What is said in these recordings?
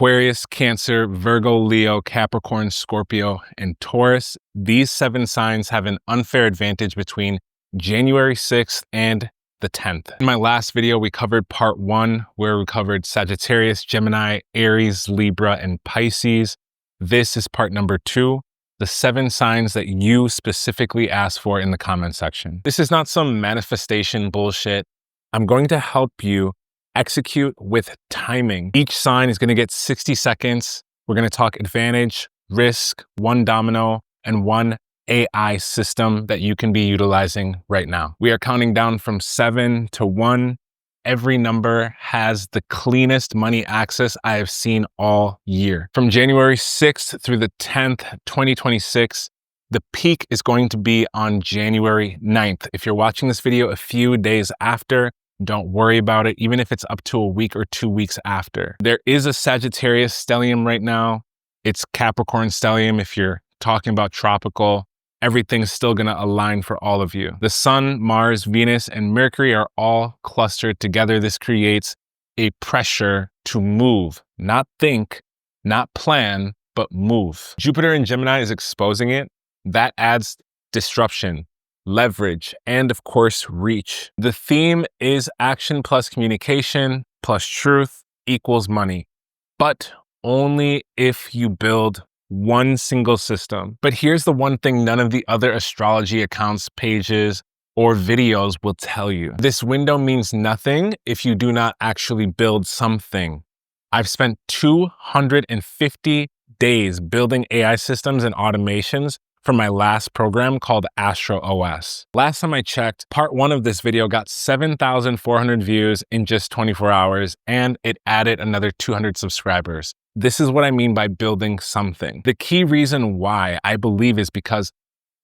Aquarius, Cancer, Virgo, Leo, Capricorn, Scorpio, and Taurus. These 7 signs have an unfair advantage between January 6th and the 10th. In my last video, we covered part 1, where we covered Sagittarius, Gemini, Aries, Libra, and Pisces. This is part number 2, the 7 signs that you specifically asked for in the comment section. This is not some manifestation bullshit. I'm going to help you execute with timing. Each sign is going to get 60 seconds. We're going to talk advantage, risk, 1 domino, and 1 AI system that you can be utilizing right now. We are counting down from 7 to 1. Every number has the cleanest money access I have seen all year. From January 6th through the 10th, 2026, the peak is going to be on January 9th. If you're watching this video a few days after, don't worry about it, even if it's up to a week or 2 weeks after. There is a Sagittarius stellium right now. It's Capricorn stellium if you're talking about tropical. Everything's still gonna align for all of you. The Sun, Mars, Venus, and Mercury are all clustered together. This creates a pressure to move, not think, not plan, but move. Jupiter in Gemini is exposing it. That adds disruption, leverage, and of course, reach. The theme is action plus communication plus truth equals money, but only if you build one single system. But here's the one thing none of the other astrology accounts, pages, or videos will tell you. This window means nothing if you do not actually build something. I've spent 250 days building AI systems and automations for my last program called Astro OS. Last time I checked, part 1 of this video got 7,400 views in just 24 hours, and it added another 200 subscribers. This is what I mean by building something. The key reason why I believe is because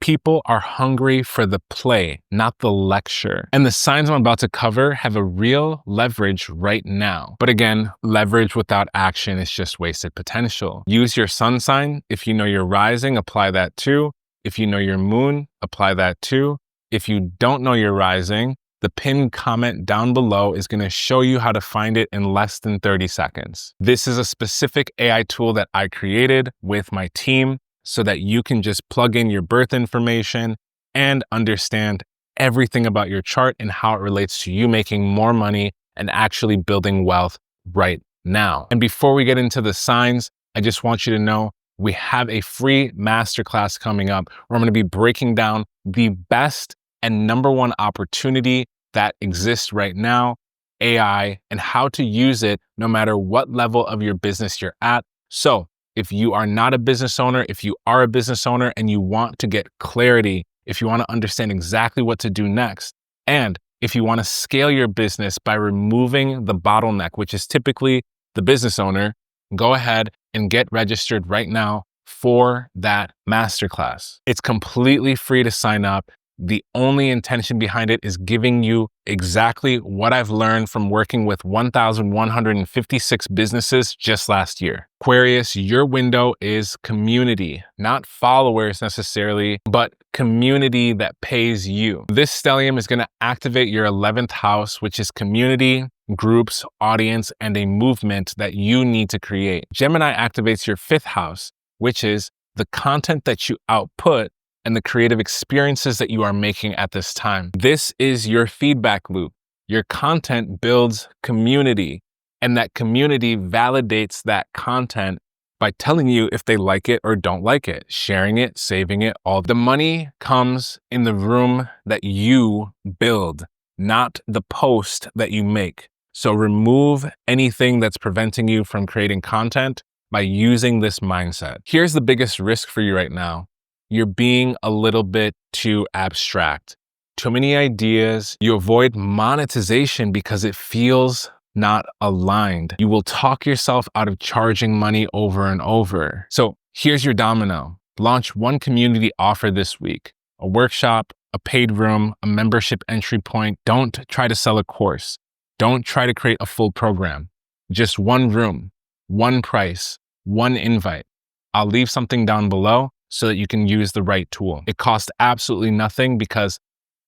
people are hungry for the play, not the lecture. And the signs I'm about to cover have a real leverage right now. But again, leverage without action is just wasted potential. Use your sun sign. If you know your rising, apply that too. If you know your moon, apply that too. If you don't know your rising, the pinned comment down below is going to show you how to find it in less than 30 seconds. This is a specific AI tool that I created with my team, so that you can just plug in your birth information and understand everything about your chart and how it relates to you making more money and actually building wealth right now. And before we get into the signs, I just want you to know we have a free masterclass coming up where I'm going to be breaking down the best and #1 opportunity that exists right now, AI, and how to use it no matter what level of your business you're at. So if you are not a business owner, if you are a business owner and you want to get clarity, if you want to understand exactly what to do next, and if you want to scale your business by removing the bottleneck, which is typically the business owner, go ahead and get registered right now for that masterclass. It's completely free to sign up. The only intention behind it is giving you exactly what I've learned from working with 1,156 businesses just last year. Aquarius, your window is community, not followers necessarily, but community that pays you. This stellium is going to activate your 11th house, which is community, groups, audience, and a movement that you need to create. Gemini activates your 5th house, which is the content that you output and the creative experiences that you are making at this time. This is your feedback loop. Your content builds community, and that community validates that content by telling you if they like it or don't like it, sharing it, saving it, all. The money comes in the room that you build, not the post that you make. So remove anything that's preventing you from creating content by using this mindset. Here's the biggest risk for you right now. You're being a little bit too abstract. Too many ideas. You avoid monetization because it feels not aligned. You will talk yourself out of charging money over and over. So here's your domino. Launch 1 community offer this week. A workshop, a paid room, a membership entry point. Don't try to sell a course. Don't try to create a full program. Just 1 room, 1 price, 1 invite. I'll leave something down below so that you can use the right tool. It costs absolutely nothing because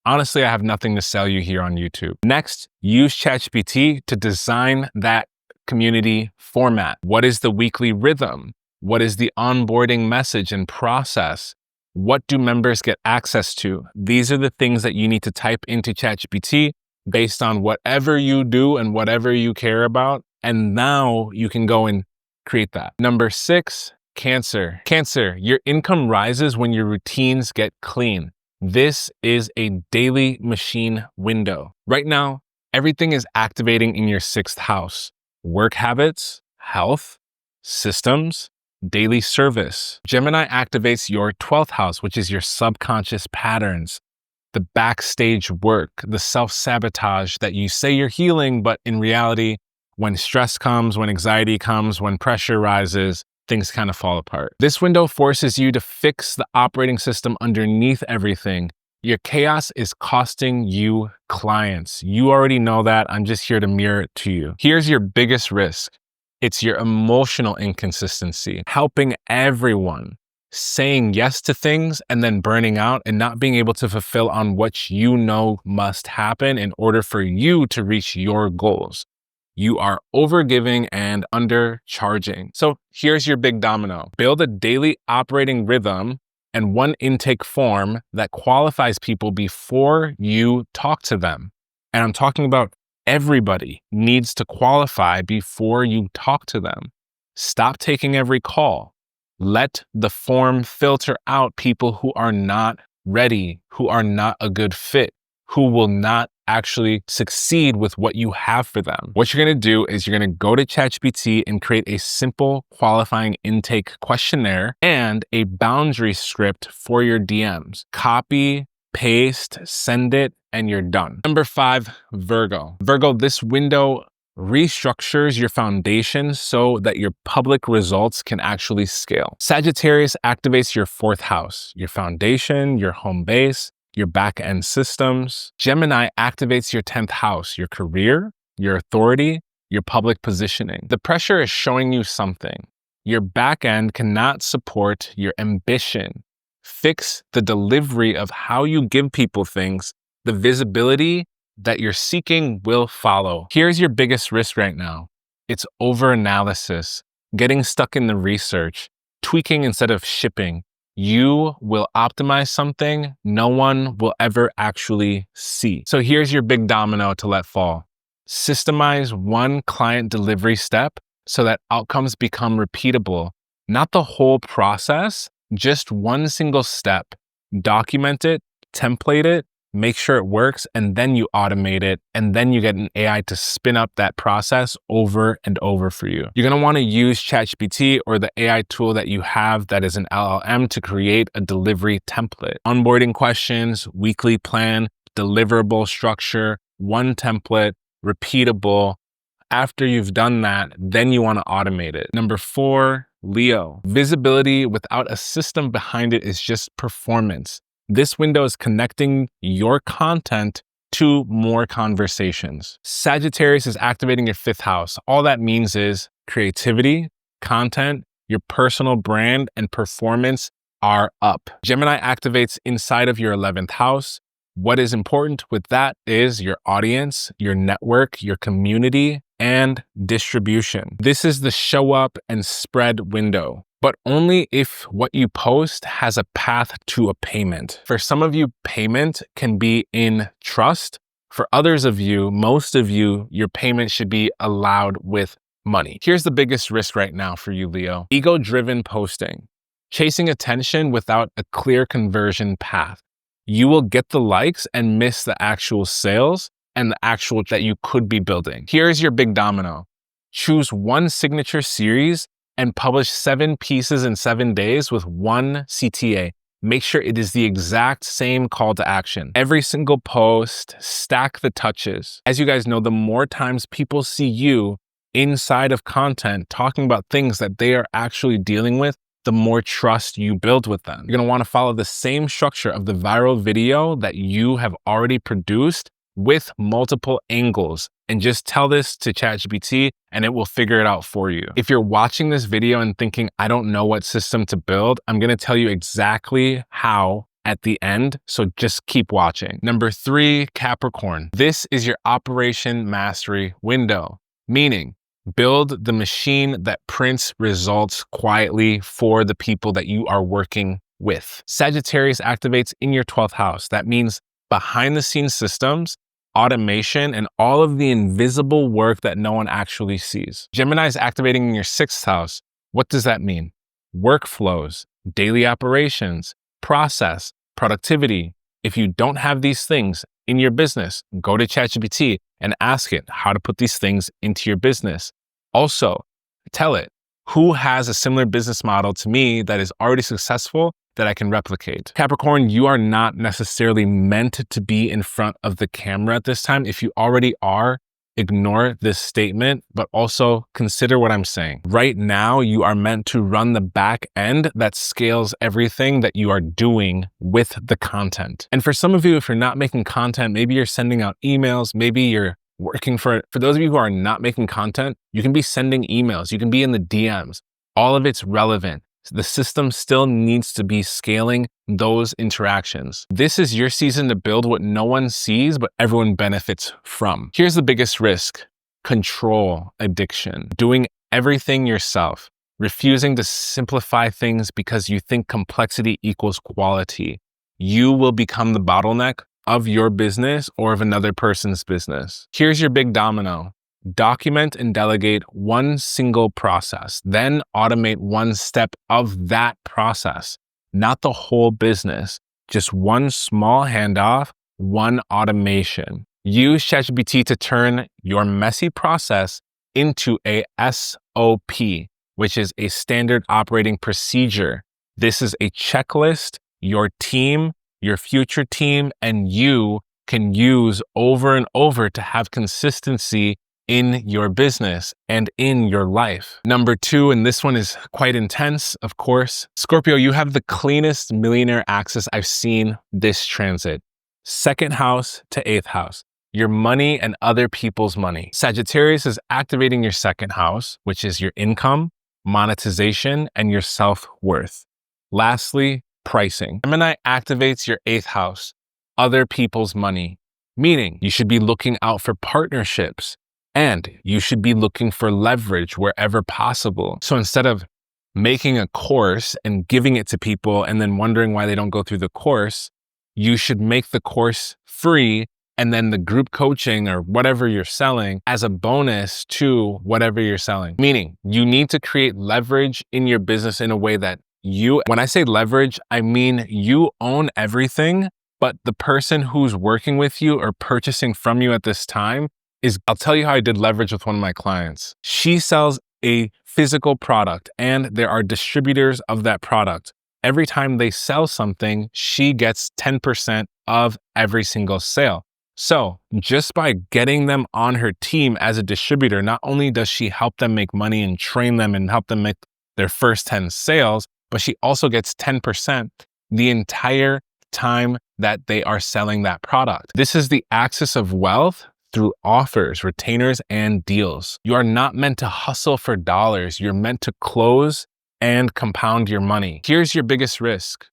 honestly, I have nothing to sell you here on YouTube. Next, use ChatGPT to design that community format? What is the weekly rhythm? What is the onboarding message and process? What do members get access to? These are the things that you need to type into ChatGPT based on whatever you do and whatever you care about. And now you can go and create that. Number 6, Cancer. Cancer, your income rises when your routines get clean. This is a daily machine window. Right now, everything is activating in your 6th house. Work habits, health, systems, daily service. Gemini activates your 12th house, which is your subconscious patterns, the backstage work, the self-sabotage that you say you're healing, but in reality, when stress comes, when anxiety comes, when pressure rises, things kind of fall apart. This window forces you to fix the operating system underneath everything. Your chaos is costing you clients. You already know that. I'm just here to mirror it to you. Here's your biggest risk. It's your emotional inconsistency, helping everyone, saying yes to things and then burning out and not being able to fulfill on what you know must happen in order for you to reach your goals. You are overgiving and undercharging. So here's your big domino. Build a daily operating rhythm and one intake form that qualifies people before you talk to them. And I'm talking about everybody needs to qualify before you talk to them. Stop taking every call. Let the form filter out people who are not ready, who are not a good fit, who will not actually succeed with what you have for them. What you're gonna do is you're gonna go to ChatGPT and create a simple qualifying intake questionnaire and a boundary script for your DMs. Copy, paste, send it, and you're done. Number 5, Virgo. Virgo, this window restructures your foundation so that your public results can actually scale. Sagittarius activates your 4th house, your foundation, your home base, your back-end systems. Gemini activates your 10th house, your career, your authority, your public positioning. The pressure is showing you something. Your back-end cannot support your ambition. Fix the delivery of how you give people things. The visibility that you're seeking will follow. Here's your biggest risk right now. It's over-analysis, getting stuck in the research, tweaking instead of shipping. You will optimize something no one will ever actually see. So here's your big domino to let fall. Systemize one client delivery step so that outcomes become repeatable. Not the whole process, just one single step. Document it, template it, make sure it works, and then you automate it, and then you get an AI to spin up that process over and over for you. You're gonna wanna use ChatGPT or the AI tool that you have that is an LLM to create a delivery template. Onboarding questions, weekly plan, deliverable structure, one template, repeatable. After you've done that, then you wanna automate it. Number 4, Leo. Visibility without a system behind it is just performance. This window is connecting your content to more conversations. Sagittarius is activating your 5th house. All that means is creativity, content, your personal brand, and performance are up. Gemini activates inside of your 11th house. What is important with that is your audience, your network, your community, and distribution. This is the show up and spread window, but only if what you post has a path to a payment. For some of you, payment can be in trust. For others of you, most of you, your payment should be allowed with money. Here's the biggest risk right now for you, Leo. Ego-driven posting, chasing attention without a clear conversion path. You will get the likes and miss the actual sales and the actual that you could be building. Here's your big domino. Choose one signature series and publish 7 pieces in 7 days with one CTA. Make sure it is the exact same call to action. Every single post, stack the touches. As you guys know, the more times people see you inside of content talking about things that they are actually dealing with, the more trust you build with them. You're gonna wanna follow the same structure of the viral video that you have already produced with multiple angles, and just tell this to ChatGPT and it will figure it out for you. If you're watching this video and thinking, I don't know what system to build, I'm gonna tell you exactly how at the end, so just keep watching. Number 3, Capricorn. This is your operation mastery window, meaning Build the machine that prints results quietly for the people that you are working with. Sagittarius activates in your 12th house. That means behind the scenes systems, automation, and all of the invisible work that no one actually sees. Gemini is activating in your 6th house. What does that mean? Workflows, daily operations, process, productivity. If you don't have these things in your business, go to ChatGPT and ask it how to put these things into your business. Also, tell it who has a similar business model to me that is already successful that I can replicate. Capricorn, you are not necessarily meant to be in front of the camera at this time. If you already are, ignore this statement, but also consider what I'm saying. Right now, you are meant to run the back end that scales everything that you are doing with the content. And for some of you, if you're not making content, maybe you're sending out emails, maybe you're working for those of you who are not making content, you can be sending emails, you can be in the DMs. All of it's relevant. The system still needs to be scaling those interactions. This is your season to build what no one sees, but everyone benefits from. Here's the biggest risk: control addiction, doing everything yourself, refusing to simplify things because you think complexity equals quality. You will become the bottleneck of your business or of another person's business. Here's your big domino. Document and delegate one single process, then automate one step of that process, not the whole business, just one small handoff, one automation. Use ChatGPT to turn your messy process into a SOP, which is a standard operating procedure. This is a checklist your team, your future team, and you can use over and over to have consistency in your business and in your life. Number 2, and this one is quite intense, of course. Scorpio, you have the cleanest millionaire axis I've seen this transit. 2nd house to 8th house, your money and other people's money. Sagittarius is activating your 2nd house, which is your income, monetization, and your self-worth. Lastly, pricing. Gemini activates your 8th house, other people's money, meaning you should be looking out for partnerships, and you should be looking for leverage wherever possible. So instead of making a course and giving it to people and then wondering why they don't go through the course, you should make the course free and then the group coaching or whatever you're selling as a bonus to whatever you're selling. Meaning you need to create leverage in your business in a way that when I say leverage, I mean you own everything, but the person who's working with you or purchasing from you at this time I'll tell you how I did leverage with one of my clients. She sells a physical product and there are distributors of that product. Every time they sell something, she gets 10% of every single sale. So just by getting them on her team as a distributor, not only does she help them make money and train them and help them make their first 10 sales, but she also gets 10% the entire time that they are selling that product. This is the axis of wealth through offers, retainers, and deals. You are not meant to hustle for dollars. You're meant to close and compound your money. Here's your biggest risk: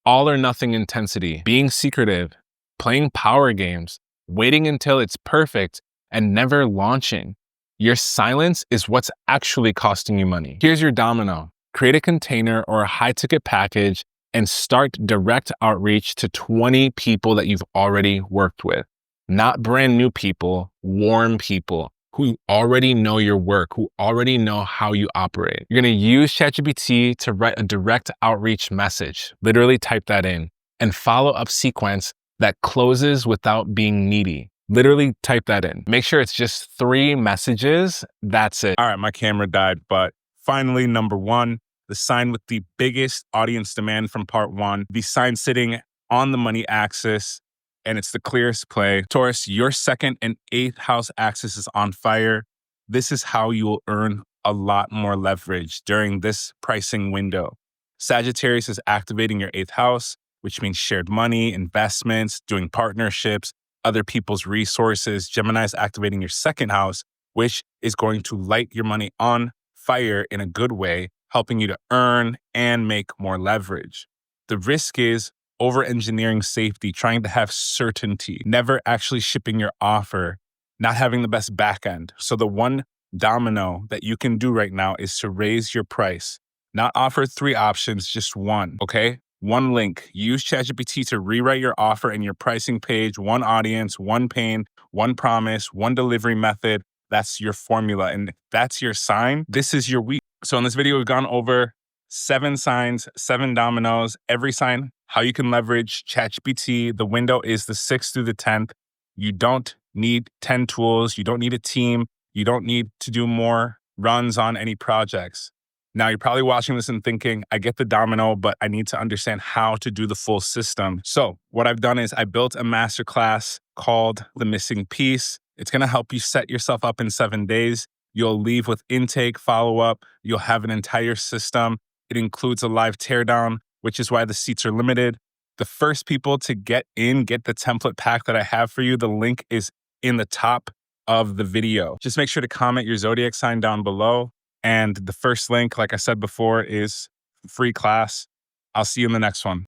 all or nothing intensity, being secretive, playing power games, waiting until it's perfect, and never launching. Your silence is what's actually costing you money. Here's your domino: create a container or a high-ticket package and start direct outreach to 20 people that you've already worked with. Not brand new people, warm people who already know your work, who already know how you operate. You're gonna use ChatGPT to write a direct outreach message. Literally type that in and follow-up sequence that closes without being needy. Literally type that in. Make sure it's just 3 messages. That's it. All right, my camera died, but finally, number 1, the sign with the biggest audience demand from part 1, the sign sitting on the money axis, and it's the clearest play. Taurus, your 2nd and 8th house axis is on fire. This is how you will earn a lot more leverage during this pricing window. Sagittarius is activating your 8th house, which means shared money, investments, doing partnerships, other people's resources. Gemini is activating your 2nd house, which is going to light your money on fire in a good way, helping you to earn and make more leverage. The risk is over-engineering safety, trying to have certainty, never actually shipping your offer, not having the best backend. So the one domino that you can do right now is to raise your price. Not offer 3 options, just one, okay? One link. Use ChatGPT to rewrite your offer and your pricing page, one audience, one pain, one promise, one delivery method. That's your formula. And if that's your sign, this is your week. So in this video, we've gone over 7 signs, 7 dominoes, every sign, how you can leverage ChatGPT. The window is the 6th through the 10th. You don't need 10 tools. You don't need a team. You don't need to do more runs on any projects. Now, you're probably watching this and thinking, I get the domino, but I need to understand how to do the full system. So what I've done is I built a masterclass called The Missing Piece. It's going to help you set yourself up in 7 days. You'll leave with intake, follow-up. You'll have an entire system. It includes a live teardown, which is why the seats are limited. The first people to get in, get the template pack that I have for you. The link is in the top of the video. Just make sure to comment your Zodiac sign down below. And the first link, like I said before, is free class. I'll see you in the next one.